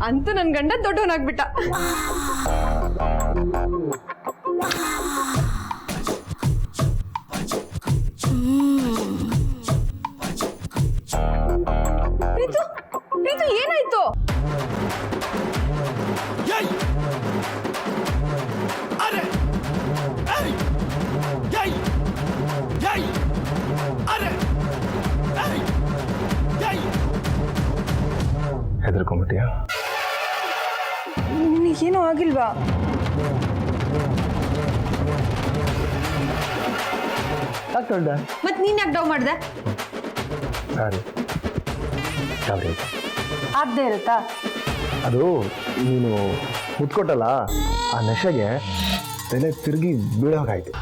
ಅಂತೂ ನನ್ ಗಂಡ ದೊಡ್ಡವನಾಗ್ಬಿಟ್ಟ. ಪ್ರೀತು ಪ್ರೀತು ಏನಾಯ್ತು? ಹೆದರ್ಕೊಂಬಿಟ್ಟಿಯಾ? ನಿನಗೇನೂ ಆಗಿಲ್ವಾ? ಯಾಕೆ ಹೇಳ್ದೆ? ಮತ್ ನೀನ್ ಯಾಕೆ ಡವ್ ಮಾಡ್ದೆ? ಸಾರಿ, ಸಾರಿ. ಆಗ್ದೇ ಇರುತ್ತಾ? ಅದು ನೀನು ಮುತ್ಕೊಟ್ಟಲ್ಲ, ಆ ನೆಶೆಗೆ ತಲೆ ತಿರುಗಿ ಬೀಳೋಗಾಯ್ತು.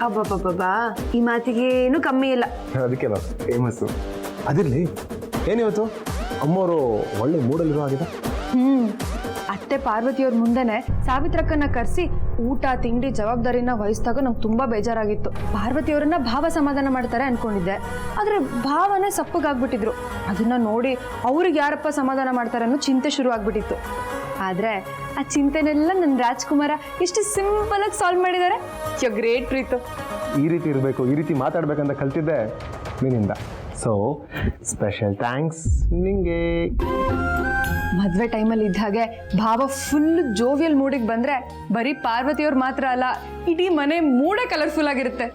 ಅಬ್ಬಬ್ಬಬ್ಬಾ, ಈ ಮಾತಿಗೇನು ಕಮ್ಮಿ ಇಲ್ಲ. ಅದಕ್ಕೆ ಫೇಮಸ್ಸು. ಅದಿರಲಿ, ಏನಿವತ್ತು ಅಮ್ಮವರು ಒಳ್ಳೆ ಮೂಡಲ್ಲಿರೋ ಆಗಿದೆ. ಅತ್ತೆ ಪಾರ್ವತಿಯವ್ರ ಮುಂದೆನೆ ಸಾವಿತ್ರಕ್ಕನ್ನ ಕರೆಸಿ ಊಟ ತಿಂಡಿ ಜವಾಬ್ದಾರಿನ ವಹಿಸಿದಾಗ ನಂಗೆ ತುಂಬಾ ಬೇಜಾರಾಗಿತ್ತು. ಪಾರ್ವತಿಯವರನ್ನ ಭಾವ ಸಮಾಧಾನ ಮಾಡ್ತಾರೆ ಅನ್ಕೊಂಡಿದ್ದೆ, ಆದ್ರೆ ಭಾವನೆ ಸಪ್ಪಗಾಗ್ಬಿಟ್ಟಿದ್ರು. ಅದನ್ನ ನೋಡಿ ಅವ್ರಿಗೆ ಯಾರಪ್ಪ ಸಮಾಧಾನ ಮಾಡ್ತಾರೆ ಅನ್ನೋ ಚಿಂತೆ ಶುರು ಆಗ್ಬಿಟ್ಟಿತ್ತು. ಆದ್ರೆ ಆ ಚಿಂತೆನೆಲ್ಲ ನನ್ನ ರಾಜ್ಕುಮಾರ ಎಷ್ಟು ಸಿಂಪಲ್ ಆಗಿ ಸಾಲ್ವ್ ಮಾಡಿದ್ದಾರೆ. You great Preethu. ಈ ರೀತಿ ಇರಬೇಕು, ಈ ರೀತಿ ಮಾತಾಡ್ಬೇಕಂತ ಕಲ್ತಿದ್ದೆ ನಿನ್ನಿಂದ. ಸೊ ಸ್ಪೆಷಲ್ ಥ್ಯಾಂಕ್ಸ್ ನಿಂಗೆ. ಮದ್ವೆ ಟೈಮಲ್ಲಿ ಇದ್ದಾಗೆ ಭಾವ ಫುಲ್ ಜೋವಿಯಲ್ ಮೂಡಿಗೆ ಬಂದ್ರೆ ಬರೀ ಪಾರ್ವತಿಯವ್ರು ಮಾತ್ರ ಅಲ್ಲ, ಇಡೀ ಮನೆ ಮೂಡೇ ಕಲರ್ಫುಲ್ ಆಗಿರುತ್ತೆ.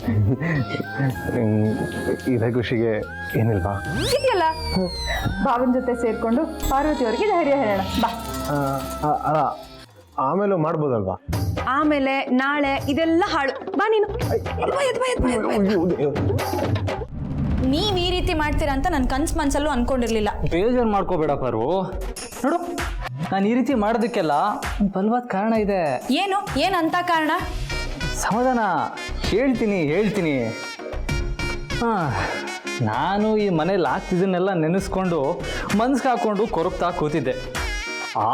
ಇದೇ ಖುಷಿಗೆ ಏನಿಲ್ವಾ? ಇದೆಯಲ್ಲ, ಭಾವನ ಜೊತೆ ಸೇರ್ಕೊಂಡು ಪಾರ್ವತಿಯವ್ರಿಗೆ ಧೈರ್ಯ ಹೇಳೋಣ ಬಾ. ಅಲ್ಲ, ಆಮೇಲೆ ಮಾಡ್ಬೋದಲ್ವಾ? ಆಮೇಲೆ ನಾಳೆ ಇದೆಲ್ಲ ಹಾಳು. ಬಾ ನೀನು. ನೀವ್ ಈ ರೀತಿ ಮಾಡ್ತೀರಾ ಅಂತ ನನ್ನ ಮನ್ಸಲ್ಲೂ ಅನ್ಕೊಂಡಿರ್ಲಿಲ್ಲ. ಬೇಜಾರು ಮಾಡ್ಕೋಬೇಡ ಪಾರು. ನೋಡು, ನಾನು ಈ ರೀತಿ ಮಾಡೋದಕ್ಕೆಲ್ಲ ಒಂದು ಬಲವಾದ ಕಾರಣ ಇದೆ. ಏನಂತ ಕಾರಣ? ಸಮಾಧಾನ, ಹೇಳ್ತೀನಿ. ನಾನು ಈ ಮನೇಲಿ ಆಗ್ತಿದ್ದನ್ನೆಲ್ಲ ನೆನೆಸ್ಕೊಂಡು ಮನ್ಸಿಗೆ ಹಾಕ್ಕೊಂಡು ಕೊರಗ್ತಾ ಕೂತಿದ್ದೆ.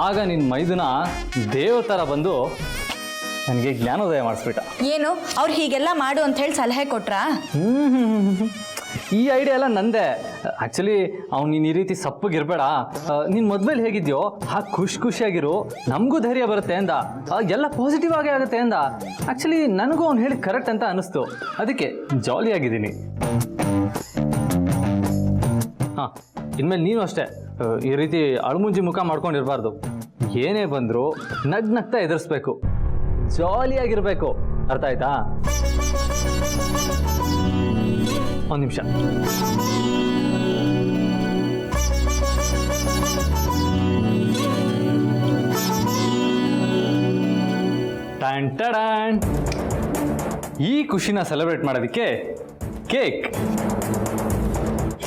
ಆಗ ನಿನ್ನ ಮೈದುನ ದೇವ್ರ ಥರ ಬಂದು ನನಗೆ ಜ್ಞಾನೋದಯ ಮಾಡಿಸ್ಬಿಟ್ಟ. ಏನು ಅವ್ರು ಹೀಗೆಲ್ಲ ಮಾಡು ಅಂತ ಹೇಳಿ ಸಲಹೆ ಕೊಟ್ರಾ? ಈ ಐಡಿಯಾ ಎಲ್ಲ ನಂದೆ. ಆ್ಯಕ್ಚುಲಿ ಅವ್ನು ನೀನು ಈ ರೀತಿ ಸಪ್ಪಗಿರ್ಬೇಡ, ನೀನು ಮದ್ವೆಲಿ ಹೇಗಿದ್ಯೋ ಹಾಗೆ ಖುಷಿಯಾಗಿರು, ನಮಗೂ ಧೈರ್ಯ ಬರುತ್ತೆ ಅಂದ. ಎಲ್ಲ ಪಾಸಿಟಿವ್ ಆಗೇ ಆಗುತ್ತೆ ಅಂದ. ಆ್ಯಕ್ಚುಲಿ ನನಗೂ ಅವ್ನು ಹೇಳಿದ ಕರೆಕ್ಟ್ ಅಂತ ಅನಿಸ್ತು, ಅದಕ್ಕೆ ಜಾಲಿಯಾಗಿದ್ದೀನಿ. ಹಾಂ, ಇನ್ಮೇಲೆ ನೀನು ಅಷ್ಟೇ ಈ ರೀತಿ ಅಳುಮುಂಜಿ ಮುಖ ಮಾಡ್ಕೊಂಡಿರಬಾರ್ದು. ಏನೇ ಬಂದರೂ ನಗ್ನಗ್ತಾ ಎದುರಿಸ್ಬೇಕು, ಜಾಲಿಯಾಗಿರ್ಬೇಕು. ಅರ್ಥ ಆಯ್ತಾ? ಒಂದು ನಿಮಿಷ. Tan tan. ಈ ಖುಷಿನ ಸೆಲೆಬ್ರೇಟ್ ಮಾಡೋದಕ್ಕೆ ಕೇಕ್.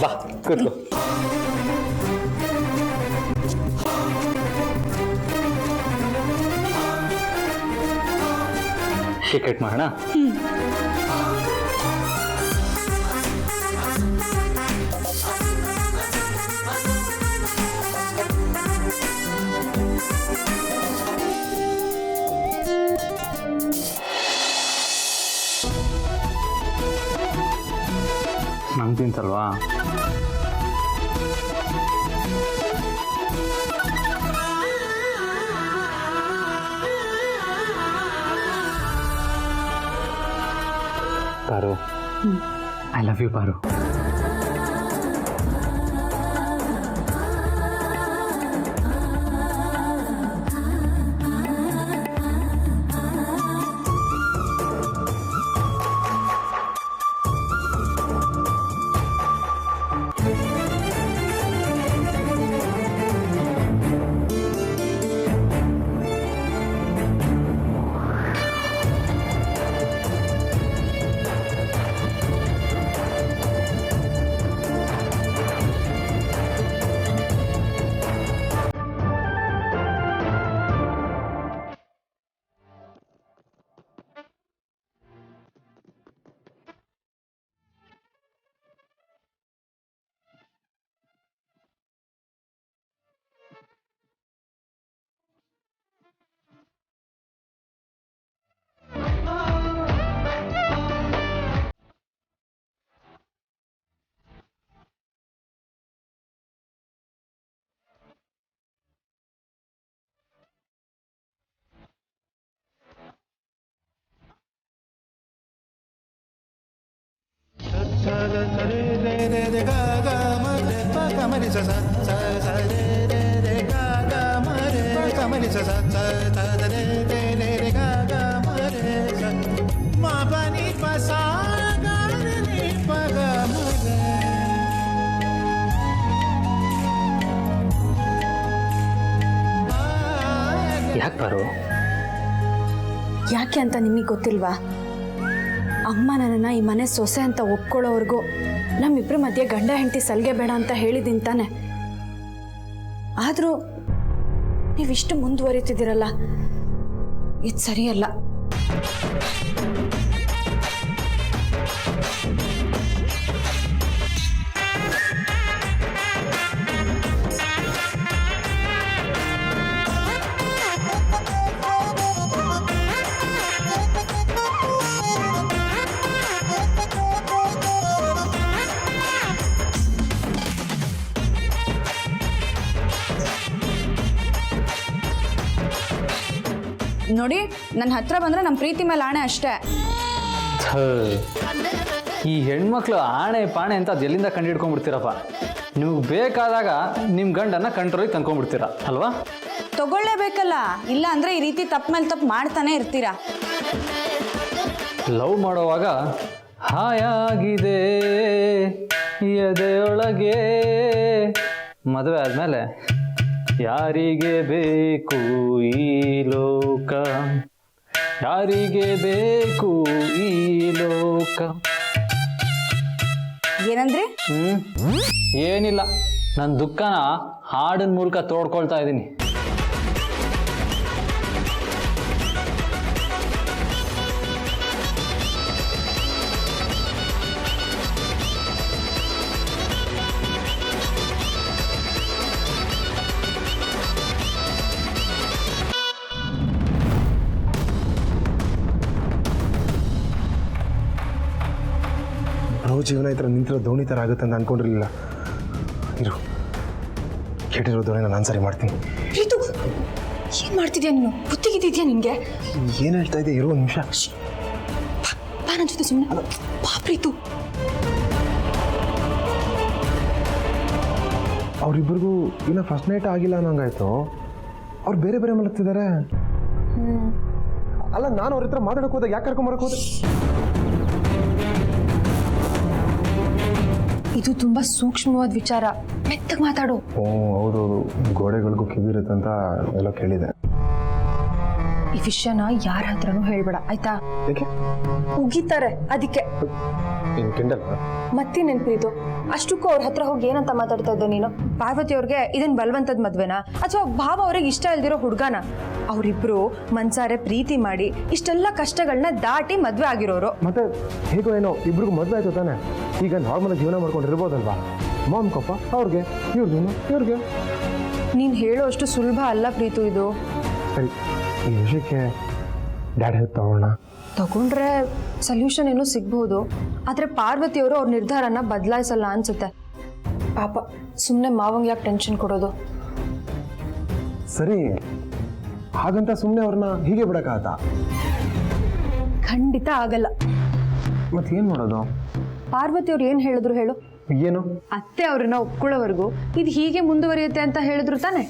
ಬಾ ಕೂತ್ಕೋ. ಕೇಕ್ ಕಟ್ ಮಾಡೋಣ. ನಂಗೆ ತಿನ್ಸಲ್ವಾ? ಪಾರು, ಐ ಲವ್ ಯು ಪಾರು. ಯಾಕೆ ಪಾರು? ಯಾಕೆ ಅಂತ ನಿಮಗೆ ಗೊತ್ತಿಲ್ವಾ? ಅಮ್ಮ ನನ್ನನ್ನು ಈ ಮನೆ ಸೊಸೆ ಅಂತ ಒಪ್ಕೊಳ್ಳೋವರೆಗೂ ನಮ್ಮಿಬ್ಬರ ಮಧ್ಯೆ ಗಂಡ ಹೆಂಡತಿ ಸಲಿಗೆ ಬೇಡ ಅಂತ ಹೇಳಿದ್ದೀನಿ ತಾನೆ. ಆದರೂ ನೀವಿಷ್ಟು ಮುಂದುವರಿತಿದ್ದೀರಲ್ಲ, ಇದು ಸರಿಯಲ್ಲ. ನೋಡಿ, ನನ್ನ ಹತ್ರ ಬಂದರೆ ನಮ್ಮ ಪ್ರೀತಿ ಮೇಲೆ ಆಣೆ ಅಷ್ಟೇ. ಈ ಹೆಣ್ಮಕ್ಳು ಆಣೆ ಪಾಣೆ ಅಂತ ಅದು ಎಲ್ಲಿಂದ ಕಂಡು ಹಿಡ್ಕೊಂಡ್ಬಿಡ್ತೀರಪ್ಪ? ನಿಮ್ಗೆ ಬೇಕಾದಾಗ ನಿಮ್ಮ ಗಂಡನ್ನ ಕಂಟ್ರೋಲಿಗೆ ತಂದ್ಕೊಂಡ್ಬಿಡ್ತೀರ ಅಲ್ವಾ? ತಗೊಳ್ಳೇಬೇಕಲ್ಲ, ಇಲ್ಲ ಅಂದರೆ ಈ ರೀತಿ ತಪ್ಪು ಮೇಲೆ ತಪ್ಪು ಮಾಡ್ತಾನೆ ಇರ್ತೀರಾ. ಲವ್ ಮಾಡೋವಾಗ ಹಾಯಾಗಿದೆ ಎದೆಯೊಳಗೆ, ಮದುವೆ ಆದಮೇಲೆ ಯಾರಿಗೆ ಬೇಕು ಈ ಲೋಕ, ಯಾರಿಗೆ ಬೇಕು ಈ ಲೋಕ. ಏನಂದ್ರಿ? ಏನಿಲ್ಲ, ನನ್ನ ದುಃಖನ ಹಾಡಿನ ಮೂಲಕ ತೋಡ್ಕೊಳ್ತಾ ಇದ್ದೀನಿ. ನಾವು ಜೀವನ ಈ ಥರ ನಿಂತಿರೋ ದೋಣಿ ಥರ ಆಗುತ್ತೆ ಅಂತ ಅನ್ಕೊಂಡಿರಲಿಲ್ಲ. ಇರು, ಕೆಟ್ಟಿರೋ ದೋಣಿನ ನಾನು ಸರಿ ಮಾಡ್ತೀನಿ. ಪ್ರೀತು, ಏನು ಮಾಡ್ತಿದ್ಯಾ ನೀನು? ಬುತ್ತಿಗಿದ್ಯಾ ನಿನಗೆ? ಏನು ಹೇಳ್ತಾ ಇದೆಯಾ? ಇರೋ ಒಂದು ನಿಮಿಷ. ಬಾ ನನ್ನ ಜೊತೆ ಸುಮ್ಮನೆ. ಬಾ ಪ್ರೀತು. ಅವರಿಬ್ಬರಿಗೂ ಇನ್ನು ಫಸ್ಟ್ ನೈಟ್ ಆಗಿಲ್ಲ ಅನ್ನೋಂಗಾಯ್ತು. ಅವ್ರು ಬೇರೆ ಬೇರೆ ಮಲಗ್ತಿದ್ದಾರೆ. ಅಲ್ಲ, ನಾನು ಅವ್ರ ಹತ್ರ ಮಾತಾಡಕ್ಕೆ ಹೋದಾಗ ಯಾಕೆ ಕರ್ಕೊಂಬರಕ್ಕೆ ಹೋದೆ? ಇದು ತುಂಬಾ ಸೂಕ್ಷ್ಮವಾದ ವಿಚಾರ, ಮೆತ್ತಗೆ ಮಾತಾಡು. ಹೌದೌದು, ಗೋಡೆಗಳಿಗೂ ಕಿವಿರುತ್ತೆ ಅಂತ ಎಲ್ಲ ಕೇಳಿದೆ. ಈ ವಿಷಯನ ಯಾರ ಹತ್ರನೂ ಹೇಳ್ಬೇಡ, ಆಯ್ತಾ? ಯಾಕೆ? ಉಗಿತಾರೆ ಅದಕ್ಕೆ. ಕಿಂಡಲ್ ಮತ್ತಿ ನೆನ್ಪಿರಿತು. ಅಷ್ಟಕ್ಕೂ ಅವ್ರ ಹತ್ರ ಹೋಗಿ ಏನಂತ ಮಾತಾಡ್ತಾ ಇದ್ದೆ ನೀನು? ಪಾರ್ವತಿ ಅವ್ರಿಗೆ ಇದನ್ ಬಲವಂತದ ಮದ್ವೆನಾ ಅಥವಾ ಭಾವ ಅವ್ರಿಗೆ ಇಷ್ಟ ಇಲ್ದಿರೋ ಹುಡ್ಗಾನ? ಅವರಿಬ್ರು ಮನ್ಸಾರೆ ಪ್ರೀತಿ ಮಾಡಿ ಇಷ್ಟೆಲ್ಲ ಕಷ್ಟಗಳನ್ನ ದಾಟಿ ಮದ್ವೆ ಆಗಿರೋರು. ಮತ್ತೆ ಹೇಗೋ ಏನೋ ಇಬ್ರಿಗೂ ಮದ್ವೆ ಆಯ್ತು ತಾನೆ. ಈಗ ನಾರ್ಮಲ್ ಜೀವನ ಮಾಡ್ಕೊಂಡಿರ್ಬೋದಲ್ವಾ? ಮಾಮ್ ಕಪ್ಪ ಅವ್ರಿಗೆ, ಇವ್ರಿಗೆ. ನೀನ್ ಹೇಳೋ ಅಷ್ಟು ಸುಲಭ ಅಲ್ಲ ಪ್ರೀತು ಇದು. ಸರಿ, ಈ ವಿಷಯಕ್ಕೆ ಡ್ಯಾಡಿ ಹೆಲ್ಪ್ ತಗೊಂಡ್ರೆ ಸೊಲ್ಯೂಷನ್ ಏನೋ ಸಿಗ್ಬಹುದು. ಆದ್ರೆ ಪಾರ್ವತಿಯವರು ಅವ್ರ ನಿರ್ಧಾರನ ಬದಲಾಯಿಸಲ್ಲ ಅನ್ಸುತ್ತೆ. ಪಾಪ, ಸುಮ್ಮನೆ ಮಾವಂಗೆ ಯಾಕೆ ಟೆನ್ಷನ್ ಕೊಡೋದು? ಸರಿ, ಹಾಗಂತ ಸುಮ್ಮನೆ ಅವ್ರನ್ನ ಹೀಗೆ ಬಿಡಕ್ಕಾಗತ್ತಾ? ಖಂಡಿತ ಆಗಲ್ಲ. ಮತ್ತೇನು ಮಾಡೋದು? ಪಾರ್ವತಿಯವ್ರು ಏನು ಹೇಳಿದ್ರು ಹೇಳು? ಏನು? ಅತ್ತೆ ಅವ್ರನ್ನ ಒಪ್ಕೊಳ್ಳೋವರೆಗೂ ಇದು ಹೀಗೆ ಮುಂದುವರಿಯುತ್ತೆ ಅಂತ ಹೇಳಿದ್ರು ತಾನೆ.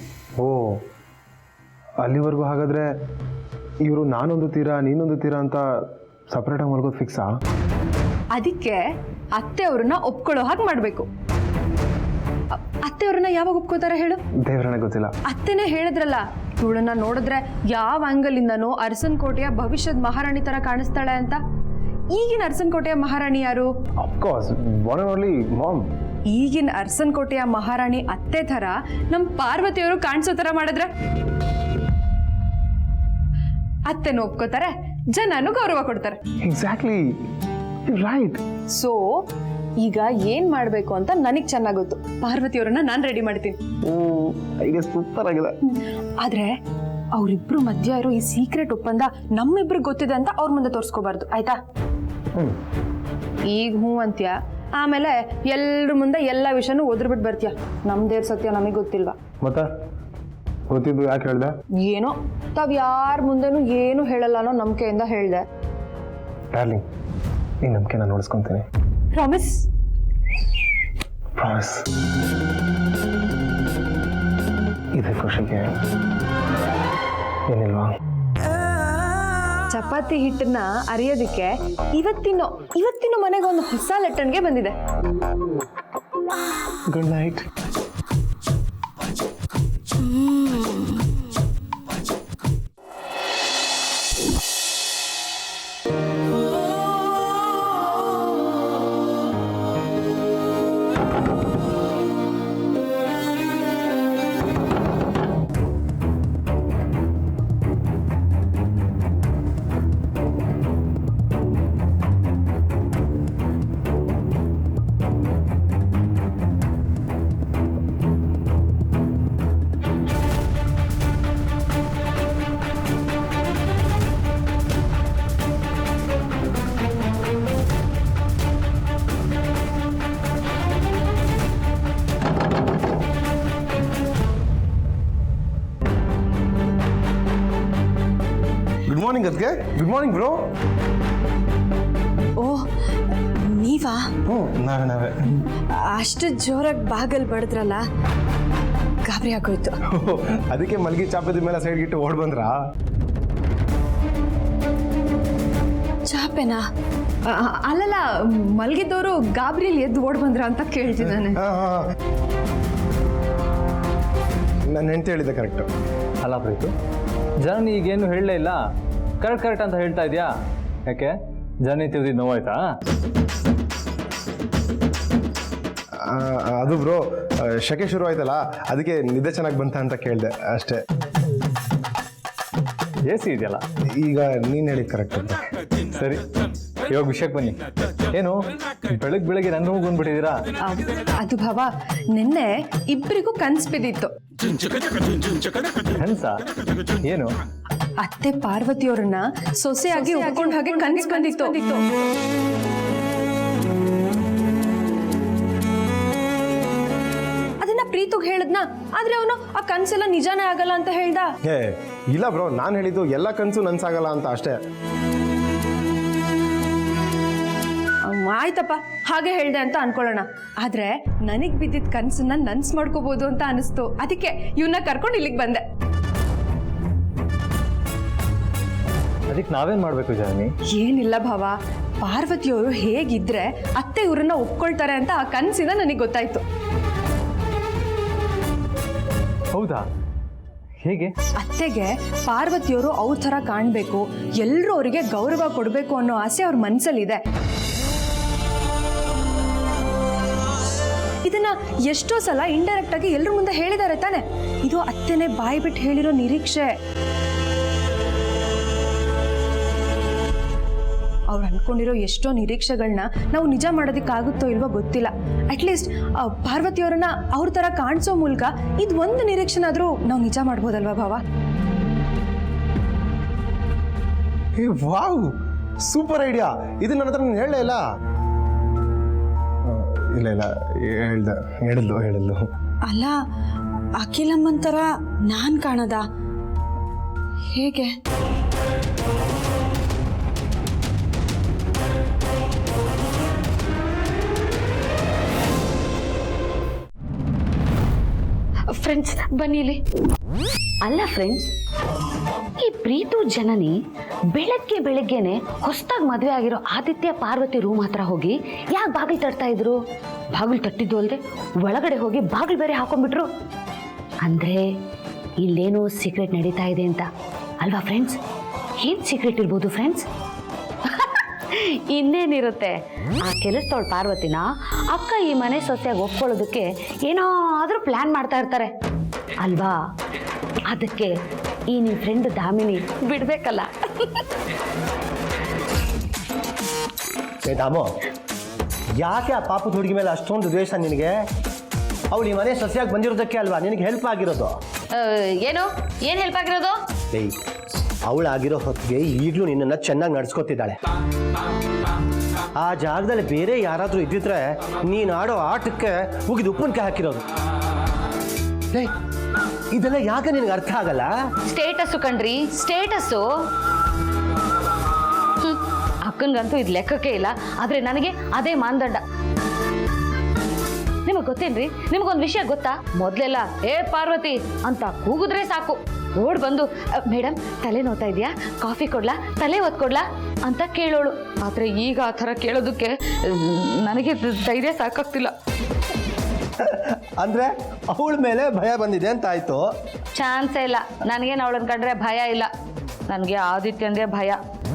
ಓ, ಅಲ್ಲಿವರೆಗೂ ಹಾಗಾದ್ರೆ ಇವರು ನಾನೊಂದು ತೀರಾ ನೀನೊಂದು ತೀರಾ ಅಂತ ಸಪ್ರೇಟಾಗಿ ಮಲ್ಗೋದು ಫಿಕ್ಸಾ? ಅದಕ್ಕೆ ಅತ್ತೆ ಅವ್ರನ್ನ ಒಪ್ಕೊಳ್ಳೋ ಹಾಗೆ ಮಾಡಬೇಕು. ಅತ್ತೆ ಅವ್ರನ್ನ ಯಾವಾಗ ಒಪ್ಕೋತಾರೆ ಹೇಳು? ದೇವರನ್ನ ಗೊತ್ತಿಲ್ಲ. ಅತ್ತೆನೇ ಹೇಳಿದ್ರಲ್ಲ, ಇವಳನ್ನ ನೋಡಿದ್ರೆ ಯಾವ ಆಂಗಲ್ ಇಂದನೋ ಅರಸನಕೋಟೆಯ ಭವಿಷ್ಯದ ಮಹಾರಾಣಿ ತರ ಕಾಣಿಸ್ತಾಳೆ ಅಂತ. ಈಗಿನ ಅರಸನಕೋಟೆಯ ಮಹಾರಾಣಿ ಯಾರು? Of course, one and only mom. ಈಗಿನ ಅರಸನಕೋಟೆಯ ಮಹಾರಾಣಿ ಅತ್ತೆ ಥರ ನಮ್ಮ ಪಾರ್ವತಿಯವರು ಕಾಣಿಸೋ ಥರ ಮಾಡಿದ್ರೆ ಅತ್ತೆನೂ ಒಪ್ಕೋತಾರೆ, ಜನನು ಗೌರವ ಕೊಡ್ತಾರೆ. Exactly right. ಸೊ ಈಗ ಏನ್ ಮಾಡ್ಬೇಕು ಅಂತ ನನಗ್ ಚೆನ್ನಾಗ್ ಗೊತ್ತು. ಪಾರ್ವತಿಯವರನ್ನ ನಾನು ರೆಡಿ ಮಾಡ್ತೀನಿ. ಓ, ಈಗ ಸೂಪರ್ ಆಗಿದೆ. ಆದ್ರೆ ಅವರಿಬ್ರು ಮಧ್ಯ ಇರೋ ಈ ಸೀಕ್ರೆಟ್ ಒಪ್ಪಂದ ನಮ್ಮಿಬ್ರಿಗೆ ಗೊತ್ತಿದೆ ಅಂತ ಅವ್ರ ಮುಂದೆ ತೋರ್ಸ್ಕೋಬಾರ್ದು, ಆಯ್ತಾ? ಈಗ ಹ್ಞೂ ಅಂತ್ಯ, ಆಮೇಲೆ ಎಲ್ರ ಮುಂದೆ ಎಲ್ಲ ವಿಷಯನೂ ಒದ್ರಬಿಟ್ಟು ಬರ್ತೀಯ. ನಮ್ದೇರ್ ಸತ್ಯ ನಮಗೆ ಗೊತ್ತಿಲ್ವಾ? ಮತ್ತೆ ಗೊತ್ತಿದ್ದು ಯಾಕೆ ಹೇಳ್ದೆ? ಏನೋ ತಾವ್ ಯಾರ ಮುಂದೆನೂ ಏನು ಹೇಳಲ್ಲ ಅನ್ನೋ ನಂಬಿಕೆಯಿಂದ ಹೇಳ್ದೆ. ಡಾರ್ಲಿಂಗ್, ಈ ನಂಬಿಕೆ ನಾನು ನೋಡಿಸ್ಕೊಂತೀನಿ. ಪ್ರಾಮಿಸ್? ಪ್ರಾಮಿಸ್. ಇದೆ ಖುಷಿಗೆ ಏನಿಲ್ವಾ? ಚಪಾತಿ ಹಿಟ್ಟನ್ನ ಅರಿಯೋದಕ್ಕೆ ಇವತ್ತಿನ ಮನೆಗೆ ಒಂದು ಹೊಸ ಲಟ್ಟಣಿಗೆ ಬಂದಿದೆ. Good night. ಗುಡ್ ಮಾರ್ನಿಂಗ್ ಅದಕ್ಕೆ. Good morning bro. ಓಹ್, ನೀವಾ? ಹ್ಞೂ, ನಾವೇ. ಅಷ್ಟು ಜೋರಾಗಿ ಬಾಗಲ್ ಬಡಿದ್ರಲ್ಲ, ಗಾಬರಿ ಆಗೋಯ್ತು. ಅದಕ್ಕೆ ಮಲ್ಗಿ ಚಾಪದ ಮೇಲೆ ಸೈಡ್ಗಿಟ್ಟು ಓಡ್ ಬಂದ್ರಾ? ಚಾಪೆನಾ? ಅಲ್ಲಲ್ಲ, ಮಲಗಿದ್ದವರು ಗಾಬರಿಯಲ್ಲಿ ಎದ್ದು ಓಡ್ ಬಂದ್ರ ಅಂತ ಕೇಳ್ತಿದ್ದಾನೆ. ನಾನು ಹೆಂಡತಿ ಹೇಳಿದ್ದೆ ಕರೆಕ್ಟು. ಅಲ್ಲ ಪ್ರೀತು, ಜನನಿ ಈಗೇನು ಹೇಳಲೇ ಇಲ್ಲ, ಕರೆಕ್ಟ್ ಅಂತ ಹೇಳ್ತಾ ಇದೆಯಾ? ಯಾಕೆ ಜನನಿ ತಿಳಿದಿದ್ದು ನೋವಾಯ್ತಾ? ಅದು ಬ್ರೋ, ಶಕೆ ಶುರು ಆಯ್ತಲ್ಲ, ಅದಕ್ಕೆ ನಿದ್ದೆ ಚೆನ್ನಾಗಿ ಬಂತ ಅಂತ ಕೇಳಿದೆ ಅಷ್ಟೇ. ಎ ಸಿ ಇದೆಯಲ್ಲ. ಈಗ ನೀನು ಹೇಳಿದ್ದು ಕರೆಕ್ಟ್ ಅಂತ. ಸರಿ, ಇವಾಗ ವಿಷಯಕ್ಕೆ ಬನ್ನಿ. ಏನು ಬೆಳಗ್ಗೆ ನನ್ನ ಹೋಗಿ ಬಂದ್ಬಿಟ್ಟಿದ್ದೀರಾ? ಅದು ಭಾವ, ನಿನ್ನೆ ಇಬ್ಬರಿಗೂ ಕನ್ಸು ಬಿದ್ದಿತ್ತು. ಕನ್ಸ? ಏನು? ಅತ್ತೆ ಪಾರ್ವತಿಯವರನ್ನ ಸೊಸೆಯಾಗಿ ಒಪ್ಕೊಂಡ ಹಾಗೆ ಕನಸು ಬಂದಿತ್ತು. ಅದನ್ನ ಪ್ರೀತುಗ್ ಹೇಳದ್ನ, ಆದ್ರೆ ಅವನು ಆ ಕನ್ಸೆಲ್ಲ ನಿಜಾನೇ ಆಗಲ್ಲ ಅಂತ ಹೇಳ್ದ. ಇಲ್ಲ ಬ್ರೋ, ನಾನು ಹೇಳಿದ್ದು ಎಲ್ಲ ಕನಸು ನನ್ಸಾಗಲ್ಲ ಅಂತ ಅಷ್ಟೇ. ಆಯ್ತಪ್ಪ, ಹಾಗೆ ಹೇಳ್ದೆ ಅಂತ ಅನ್ಕೊಳ್ಳೋಣ. ಆದ್ರೆ ನನಗ್ ಬಿದ್ದಿದ್ ಕನ್ಸನ್ನ ನನ್ಸ್ ಮಾಡ್ಕೋಬಹುದು ಅಂತ ಅನಿಸ್ತು. ಅದಕ್ಕೆ ಇವನ್ನ ಕರ್ಕೊಂಡು ಇಲ್ಲಿಗೆ ಬಂದೆ. ಅದಕ್ಕೆ ನಾವೇನ್ ಮಾಡ್ಬೇಕು ಜನನಿ? ಏನಿಲ್ಲ ಭಾವ, ಪಾರ್ವತಿಯವರು ಹೇಗಿದ್ರೆ ಅತ್ತೆ ಇವ್ರನ್ನ ಒಪ್ಕೊಳ್ತಾರೆ ಅಂತ ಆ ಕನ್ಸಿಂದ ನನಗೆ ಗೊತ್ತಾಯ್ತು. ಹೌದಾ? ಹೇಗೆ? ಅತ್ತೆಗೆ ಪಾರ್ವತಿಯವರು ಅವ್ರ ಥರ ಕಾಣಬೇಕು, ಎಲ್ಲರೂ ಅವರಿಗೆ ಗೌರವ ಕೊಡಬೇಕು ಅನ್ನೋ ಆಸೆ ಅವ್ರ ಮನಸ್ಸಲ್ಲಿದೆ. ಇದನ್ನ ಎಷ್ಟೋ ಸಲ ಇಂಡೈರೆಕ್ಟ್ ಆಗಿ ಎಲ್ಲರ ಮುಂದೆ ಹೇಳಿದ್ದಾರೆ ತಾನೆ. ಇದು ಅತ್ತೆನೇ ಬಾಯಿ ಬಿಟ್ಟು ಹೇಳಿರೋ ನಿರೀಕ್ಷೆ. ಅವ್ರು ಅನ್ಕೊಂಡಿರೋ ಎಷ್ಟೋ ನಿರೀಕ್ಷೆಗಳನ್ನ ನಾವು ನಿಜ ಮಾಡೋದಕ್ಕಾಗುತ್ತೋ ಇಲ್ವೋ ಗೊತ್ತಿಲ್ಲ. ಅಟ್ಲೀಸ್ಟ್ ಪಾರ್ವತಿಯವರನ್ನ ಅವ್ರ ಥರ ಕಾಣಿಸೋ ಮೂಲಕ ಇದು ಒಂದು ನಿರೀಕ್ಷೆನಾದರೂ ನಾವು ನಿಜ ಮಾಡ್ಬೋದಲ್ವಾ ಭಾವ? Wow, super idea. ಇದು ನನ್ನ ಹತ್ರ ನೀನು ಹೇಳಲೇ ಇಲ್ಲ. ಇಲ್ಲ ಹೇಳಿದ್ಲು. ಅಲ್ಲ, ಅಖಿಲಮ್ಮನ್ ಥರ ನಾನ್ ಕಾಣದ? ಹೇಗೆ? ಫ್ರೆಂಡ್ಸ್ ಬನ್ನಿ ಇಲ್ಲಿ. ಅಲ್ಲ ಫ್ರೆಂಡ್ಸ್, ಈ ಪ್ರೀತು ಜನನಿ ಬೆಳಗ್ಗೆನೆ ಹೊಸದಾಗಿ ಮದುವೆ ಆಗಿರೋ ಆದಿತ್ಯ ಪಾರ್ವತಿ ರೂಮ್ ಹತ್ರ ಹೋಗಿ ಯಾಕೆ ಬಾಗಿಲು ತಟ್ತಾ ಇದ್ರು? ಬಾಗಿಲು ತಟ್ಟಿದ್ದು ಅಲ್ಲದೆ ಒಳಗಡೆ ಹೋಗಿ ಬಾಗಿಲು ಬೇರೆ ಹಾಕೊಂಡ್ಬಿಟ್ರು. ಅಂದ್ರೆ ಇಲ್ಲೇನೋ ಸೀಕ್ರೆಟ್ ನಡೀತಾ ಇದೆ ಅಂತ ಅಲ್ವಾ ಫ್ರೆಂಡ್ಸ್? ಏನ್ ಸೀಕ್ರೆಟ್ ಇರ್ಬೋದು ಫ್ರೆಂಡ್ಸ್? ಇನ್ನೇನಿರುತ್ತೆ, ಆ ಕೆಲಸದವಳು ಪಾರ್ವತಿನ ಅಕ್ಕ ಈ ಮನೆ ಸೊಸೆಯಾಗಿ ಒಪ್ಕೊಳ್ಳೋದಕ್ಕೆ ಏನಾದರೂ ಪ್ಲಾನ್ ಮಾಡ್ತಾ ಇರ್ತಾರೆ ಅಲ್ವಾ? ಅದಕ್ಕೆ ಈ ನಿಮ್ಮ ಫ್ರೆಂಡ್ ದಾಮಿನಿ ಬಿಡ್ಬೇಕಲ್ಲ. ದಾಮು, ಯಾಕೆ ಆ ಪಾಪದ ಹುಡುಗಿ ಮೇಲೆ ಅಷ್ಟೊಂದು ದ್ವೇಷ ನಿನಗೆ? ಅವಳು ಈ ಮನೆ ಸೊಸೆಯಾಗಿ ಬಂದಿರೋದಕ್ಕೆ ಅಲ್ವಾ ನಿನಗೆ ಹೆಲ್ಪ್ ಆಗಿರೋದು? ಏನು ಹೆಲ್ಪ್ ಆಗಿರೋದು? ಅವಳಾಗಿರೋ ಹೊತ್ತಿಗೆ ಈಗಲೂ ನಿನ್ನನ್ನು ಚೆನ್ನಾಗಿ ನಡ್ಸ್ಕೊತಿದ್ದಾಳೆ. ಆ ಜಾಗದಲ್ಲಿ ಬೇರೆ ಯಾರಾದರೂ ಇದ್ದಿದ್ರೆ ನೀನು ಆಡೋ ಆಟಕ್ಕೆ ಮುಗಿದು ಉಪ್ಪಿನಕಾಯಿ ಹಾಕಿರೋದು. ಇದೆಲ್ಲ ಯಾಕೆ ನಿನಗೆ ಅರ್ಥ ಆಗಲ್ಲ? ಸ್ಟೇಟಸ್ಸು ಕಣ್ರಿ, ಸ್ಟೇಟಸ್ಸು. ಅಕ್ಕನಿಗಂತೂ ಇದು ಲೆಕ್ಕಕ್ಕೆ ಇಲ್ಲ, ಆದರೆ ನನಗೆ ಅದೇ ಮಾನದಂಡ. ನಿಮಗ್ ಗೊತ್ತೇನ್ರಿ? ನಿಮಗೊಂದು ವಿಷಯ ಗೊತ್ತಾ? ಮೊದ್ಲೆಲ್ಲ ಏ ಪಾರ್ವತಿ ಅಂತ ಕೂಗಿದ್ರೆ ಸಾಕು ಓಡ್ ಬಂದು ಮೇಡಮ್ ತಲೆ ನೋತಾ ಇದೆಯಾ, ಕಾಫಿ ಕೊಡ್ಲಾ, ತಲೆ ಒತ್ಕೊಡ್ಲಾ ಅಂತ ಕೇಳೋಳು. ಆದ್ರೆ ಈಗ ಆ ಥರ ಕೇಳೋದಕ್ಕೆ ನನಗೆ ಧೈರ್ಯ ಸಾಕಾಗ್ತಿಲ್ಲ. ಅಂದ್ರೆ ಅವಳ ಮೇಲೆ ಭಯ ಬಂದಿದೆ ಅಂತ ಆಯ್ತು. ಚಾನ್ಸೇ ಇಲ್ಲ. ನನಗೇನು ಅವಳನ್ನ ಕಂಡ್ರೆ ಭಯ ಇಲ್ಲ. ನನಗೆ ಆದಿತ್ಯ ಅಂದರೆ ಭಯ.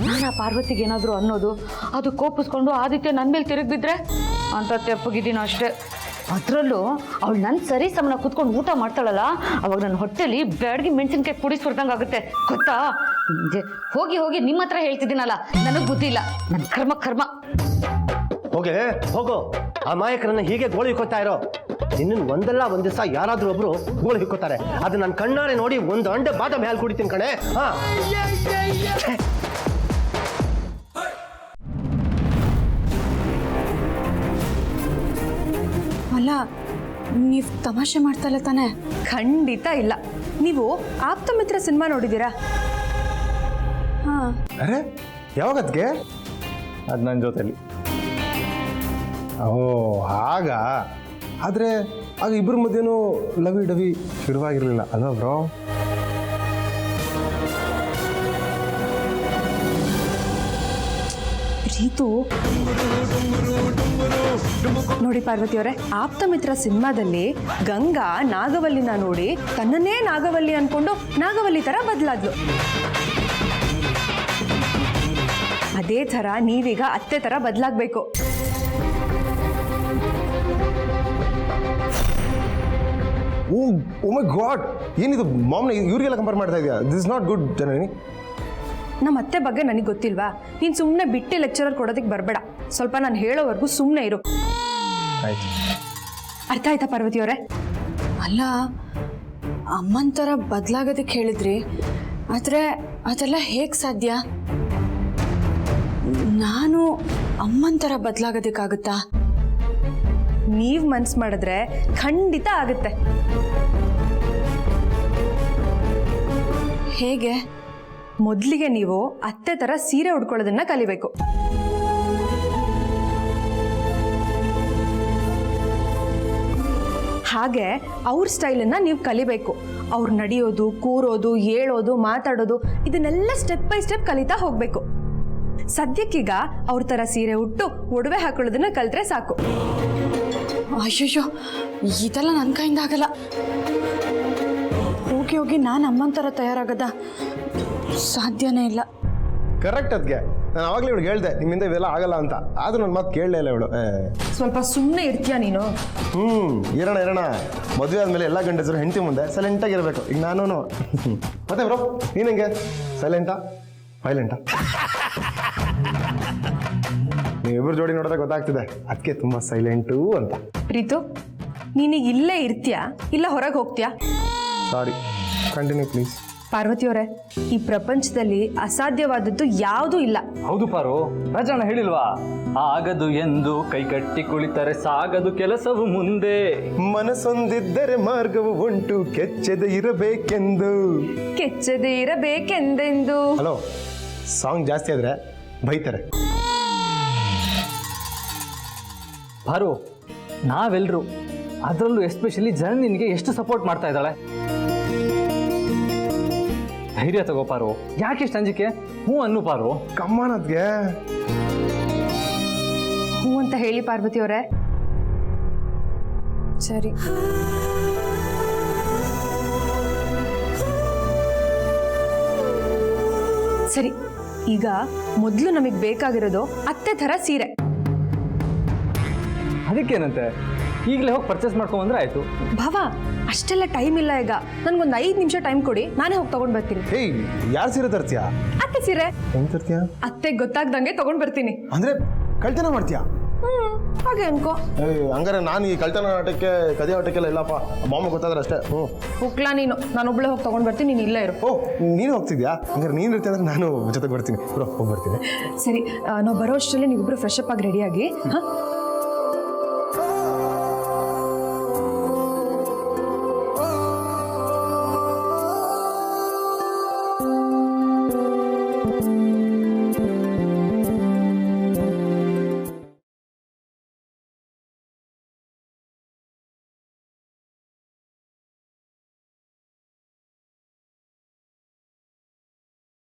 ನಾನು ಆ ಪಾರ್ವತಿಗೆ ಏನಾದರೂ ಅನ್ನೋದು, ಅದು ಕೋಪಿಸ್ಕೊಂಡು ಆದಿತ್ಯ ನನ್ನ ಮೇಲೆ ತಿರುಗಿ ಬಿದ್ದರೆ ಅಂತ ತೆಪ್ಪಗಿದ್ದೀನಿ ಅಷ್ಟೇ. ಅದರಲ್ಲೂ ಅವಳು ನನ್ನ ಸರಿ ಸಮನ ಕೂತ್ಕೊಂಡು ಊಟ ಮಾಡ್ತಾಳಲ್ಲ, ಅವಾಗ ನನ್ನ ಹೊಟ್ಟೆಲಿ ಬ್ಯಾಡ್ಗೆ ಮೆಣಸಿನ್ಕಾಯಿ ಪುಡಿ ಸುರಿದಂಗೆ ಆಗುತ್ತೆ ಗೊತ್ತಾ. ಹೋಗಿ ಹೋಗಿ ನಿಮ್ಮ ಹತ್ರ ಹೇಳ್ತಿದ್ದೀನಲ್ಲ, ನನಗೆ ಬುದ್ಧಿ ಇಲ್ಲ. ನನ್ನ ಕರ್ಮ. ಹೋಗೋ ಅಮಾಯಕರನ್ನ ಹೀಗೆ ಗೋಳಿ ಹಿಕ್ಕೋತಾ ಇರೋ. ನಿನ್ನ ಒಂದಲ್ಲ ಒಂದ್ ದಿವಸ ಯಾರಾದ್ರೂ ಒಬ್ರು ಗೋಳಿ ಹಿಕ್ಕೋತಾರೆ. ಅದು ನನ್ನ ಕಣ್ಣಾರೆ ನೋಡಿ ಒಂದು ಅಂಡೆ ಬಾದಾಮಿ ಹಾಲು ಕುಡಿತೀನಿ ಕಣೆ. ಹಾ ಅಲ್ಲ, ನೀವು ತಮಾಷೆ ಮಾಡ್ತಲ್ಲ ತಾನೆ? ಖಂಡಿತ ಇಲ್ಲ. ನೀವು ಆಪ್ತ ಮಿತ್ರ ಸಿನಿಮಾ ನೋಡಿದ್ದೀರಾ? ಹಾಂ. ಅರೆ ಯಾವಾಗತ್ಗೆ? ಅದು ನನ್ನ ಜೊತೆಲಿ. ಓ ಆಗ. ಆದರೆ ಆಗ ಇಬ್ಬರ ಮಧ್ಯೆನೂ ಲವಿ ಡವಿ ಶುರುವಾಗಿರಲಿಲ್ಲ ಅಲ್ವಾ ಬ್ರೋ? ರೀತು ನೋಡಿ ಪಾರ್ವತಿಯವರೇ, ಆಪ್ತ ಮಿತ್ರ ಸಿನಿಮಾದಲ್ಲಿ ಗಂಗಾ ನಾಗವಲ್ಲಿನ ನೋಡಿ ತನ್ನನ್ನೇ ನಾಗವಲ್ಲಿ ಅನ್ಕೊಂಡು ನಾಗವಲ್ಲಿ ಥರ ಬದಲಾದ್ಲು. ಅದೇ ಥರ ನೀವೀಗ ಅತ್ತೆ ಥರ ಬದಲಾಗಬೇಕು. ಓ ಮೈ ಗಾಡ್, ಏನಿದು ಮಾಮ್ನ ಇವ್ರಿಗೆಲ್ಲ ಕಂಪೇರ್ ಮಾಡ್ತಾ ಇದೆಯಾ? ದಿಸ್ ಇಸ್ ನಾಟ್ ಗುಡ್ ಜನನಿ. ನಮ್ಮ ಅತ್ತೆ ಬಗ್ಗೆ ನನಗೆ ಗೊತ್ತಿಲ್ವಾ? ನೀನು ಸುಮ್ಮನೆ ಬಿಟ್ಟು ಲೆಕ್ಚರರ್ ಕೊಡೋದಕ್ಕೆ ಬರಬೇಡ. ಸ್ವಲ್ಪ ನಾನು ಹೇಳೋವರೆಗೂ ಸುಮ್ಮನೆ ಇರು. ಆಯ್ತು, ಅರ್ಥ ಆಯ್ತಾ ಪಾರ್ವತಿಯವರೇ? ಅಲ್ಲ, ಅಮ್ಮನ ಥರ ಬದಲಾಗೋದಕ್ಕೆ ಹೇಳಿದ್ರಿ, ಆದರೆ ಅದೆಲ್ಲ ಹೇಗೆ ಸಾಧ್ಯ? ನಾನು ಅಮ್ಮನ ಥರ ಬದಲಾಗೋದಕ್ಕಾಗುತ್ತಾ? ನೀವು ಮನ್ಸು ಮಾಡಿದ್ರೆ ಖಂಡಿತ ಆಗುತ್ತೆ. ಹೇಗೆ? ಮೊದಲಿಗೆ ನೀವು ಅತ್ತೆ ಥರ ಸೀರೆ ಉಡ್ಕೊಳ್ಳೋದನ್ನ ಕಲಿಬೇಕು. ಹಾಗೆ ಅವ್ರ ಸ್ಟೈಲನ್ನು ನೀವು ಕಲಿಬೇಕು. ಅವ್ರು ನಡೆಯೋದು, ಕೂರೋದು, ಹೇಳೋದು, ಮಾತಾಡೋದು ಇದನ್ನೆಲ್ಲ ಸ್ಟೆಪ್ ಬೈ ಸ್ಟೆಪ್ ಕಲಿತಾ ಹೋಗಬೇಕು. ಸದ್ಯಕ್ಕೀಗ ಅವ್ರ ಥರ ಸೀರೆ ಉಟ್ಟು ಒಡವೆ ಹಾಕೊಳ್ಳೋದನ್ನ ಕಲಿತ್ರೆ ಸಾಕು. ಅಯ್ಯಯ್ಯೋ, ಇದೆಲ್ಲ ನನ್ನ ಕೈಯಿಂದ ಆಗಲ್ಲ. ಹೋಗಿ ನಾನು ಅಮ್ಮನ ಥರ ತಯಾರಾಗದ? ಸಾಧ್ಯನೇ ಇಲ್ಲ. ಕರೆಕ್ಟ್. ಅದಕ್ಕೆ ನಾನು ಆವಾಗಲೇ ಇವಳಿಗೆ ಹೇಳ್ದೆ ನಿಮ್ಮಿಂದ ಇವೆಲ್ಲ ಆಗಲ್ಲ ಅಂತ. ಆದರೂ ನನ್ನ ಮಾತು ಕೇಳಲೇ ಇಲ್ಲ ಇವಳು. ಸ್ವಲ್ಪ ಸುಮ್ಮನೆ ಇರ್ತೀಯ ನೀನು? ಇರೋಣ. ಮದುವೆ ಆದಮೇಲೆ ಎಲ್ಲ ಗಂಡಸರು ಹೆಂಡತಿ ಮುಂದೆ ಸೈಲೆಂಟಾಗಿರಬೇಕು. ಈಗ ನಾನು ಮತ್ತೆ ಬ್ರೋ ನೀನಂಗೆ ಸೈಲೆಂಟಾ ವೈಲೆಂಟಾ? ನೀವಿಬ್ಬರು ಜೋಡಿ ನೋಡಿದ್ರೆ ಗೊತ್ತಾಗ್ತಿದೆ ಅದಕ್ಕೆ ತುಂಬ ಸೈಲೆಂಟು ಅಂತ. ಪ್ರೀತು, ನೀನೀಗ ಇಲ್ಲೇ ಇರ್ತೀಯಾ ಇಲ್ಲ ಹೊರಗೆ ಹೋಗ್ತೀಯಾ? ಸಾರಿ, ಕಂಟಿನ್ಯೂ ಪ್ಲೀಸ್. ಪಾರ್ವತಿಯವರೇ, ಈ ಪ್ರಪಂಚದಲ್ಲಿ ಅಸಾಧ್ಯವಾದದ್ದು ಯಾವುದೂ ಇಲ್ಲ. ಹೌದು ಪಾರು, ರಾಜಣ್ಣ ಹೇಳಿಲ್ವಾ? ಆಗದು ಎಂದು ಕೈಕಟ್ಟಿ ಕುಳಿತರೆ ಸಾಗದು ಕೆಲಸವು ಮುಂದೆ. ಮನಸ್ಸೊಂದಿದ್ದರೆ ಮಾರ್ಗವು ಉಂಟು, ಕೆಚ್ಚದೆ ಇರಬೇಕೆಂದು. ಕೆಚ್ಚದೆ ಇರಬೇಕೆಂದೆಂದು. ಹಲೋ, ಸಾಂಗ್ ಜಾಸ್ತಿ ಆದರೆ ಬೈತಾರೆ. ಪಾರು, ನಾವೆಲ್ಲರೂ, ಅದರಲ್ಲೂ ಎಸ್ಪೆಷಲಿ ಜನ ನಿನಗೆ ಎಷ್ಟು ಸಪೋರ್ಟ್ ಮಾಡ್ತಾ ಇದ್ದಾಳೆ. ಧೈರ್ಯ ತಗೋ ಪಾರು, ಯಾಕೆಷ್ಟು ಅಂಜಿಕೆ? ಹ್ಞೂ ಅನ್ನು ಪಾರು. ಕಮ್ಮನದ್ಗೆ ಹ್ಞೂ ಅಂತ ಹೇಳಿ ಪಾರ್ವತಿಯವರೇ. ಸರಿ. ಸರಿ, ಈಗ ಮೊದಲು ನಮಗೆ ಬೇಕಾಗಿರೋದು ಅತ್ತೆ ಥರ ಸೀರೆ. ಅದಕ್ಕೇನಂತೆ, ಈಗಲೇ ಹೋಗಿ ಪರ್ಚೇಸ್ ಮಾಡ್ಕೊಂಬಂದ್ರೆ ಆಯಿತು. ಭಾವ, ಅಷ್ಟೆಲ್ಲ ಟೈಮ್ ಇಲ್ಲ ಈಗ. ನನಗೊಂದು 5 ನಿಮಿಷ ಟೈಮ್ ಕೊಡಿ, ನಾನೇ ಹೋಗಿ ತಗೊಂಡು ಬರ್ತೀನಿ. ಹೇಯ್, ಯಾರು ಸೀರೆ ತರ್ತೀಯಾ? ಅತ್ತೆ ಸೀರೆ. ಹೆಂಗ್ ತರ್ತೀಯಾ? ಅತ್ತೆ ಗೊತ್ತಾಗ್ದಂಗೆ ತಗೊಂಡು ಬರ್ತೀನಿ. ಅಂದ್ರೆ ಕಳ್ತನ ಮಾಡ್ತೀಯಾ? ಹಾಗೆ ಅನ್ಕೋ. ಹಂಗಾರೆ ನಾನು ಈ ಕಳ್ತನ ಆಟಕ್ಕೆ ಕದಿಯ ಆಟಕ್ಕೆಲ್ಲ ಇಲ್ಲಪ್ಪ. ಮಾಮ ಗೊತ್ತಾದ್ರೆ ಅಷ್ಟೇ. ಹೋಗ್ಲಾ ನೀನು? ನಾನು ಒಬ್ಳೆ ಹೋಗಿ ತಗೊಂಡು ಬರ್ತೀನಿ, ನೀನು ಇಲ್ಲೇ ಇರು. ಓ, ನೀನು ಹೋಗ್ತಿದ್ಯಾ? ಹಂಗಾರೆ ನೀನು ಇರ್ತೀಯ ಅಂದ್ರೆ ನಾನು ಜೊತೆಗೆ ಬರ್ತೀನಿ. ಬ್ರೋ, ಹೋಗಿ ಬರ್ತೀನಿ. ಸರಿ, ನಾವು ಬರೋ ಅಷ್ಟರಲ್ಲಿ ನೀವಿಬ್ರು ಫ್ರೆಶ್ ಅಪ್ ಆಗಿ ರೆಡಿಯಾಗಿ. ಹಾಂ,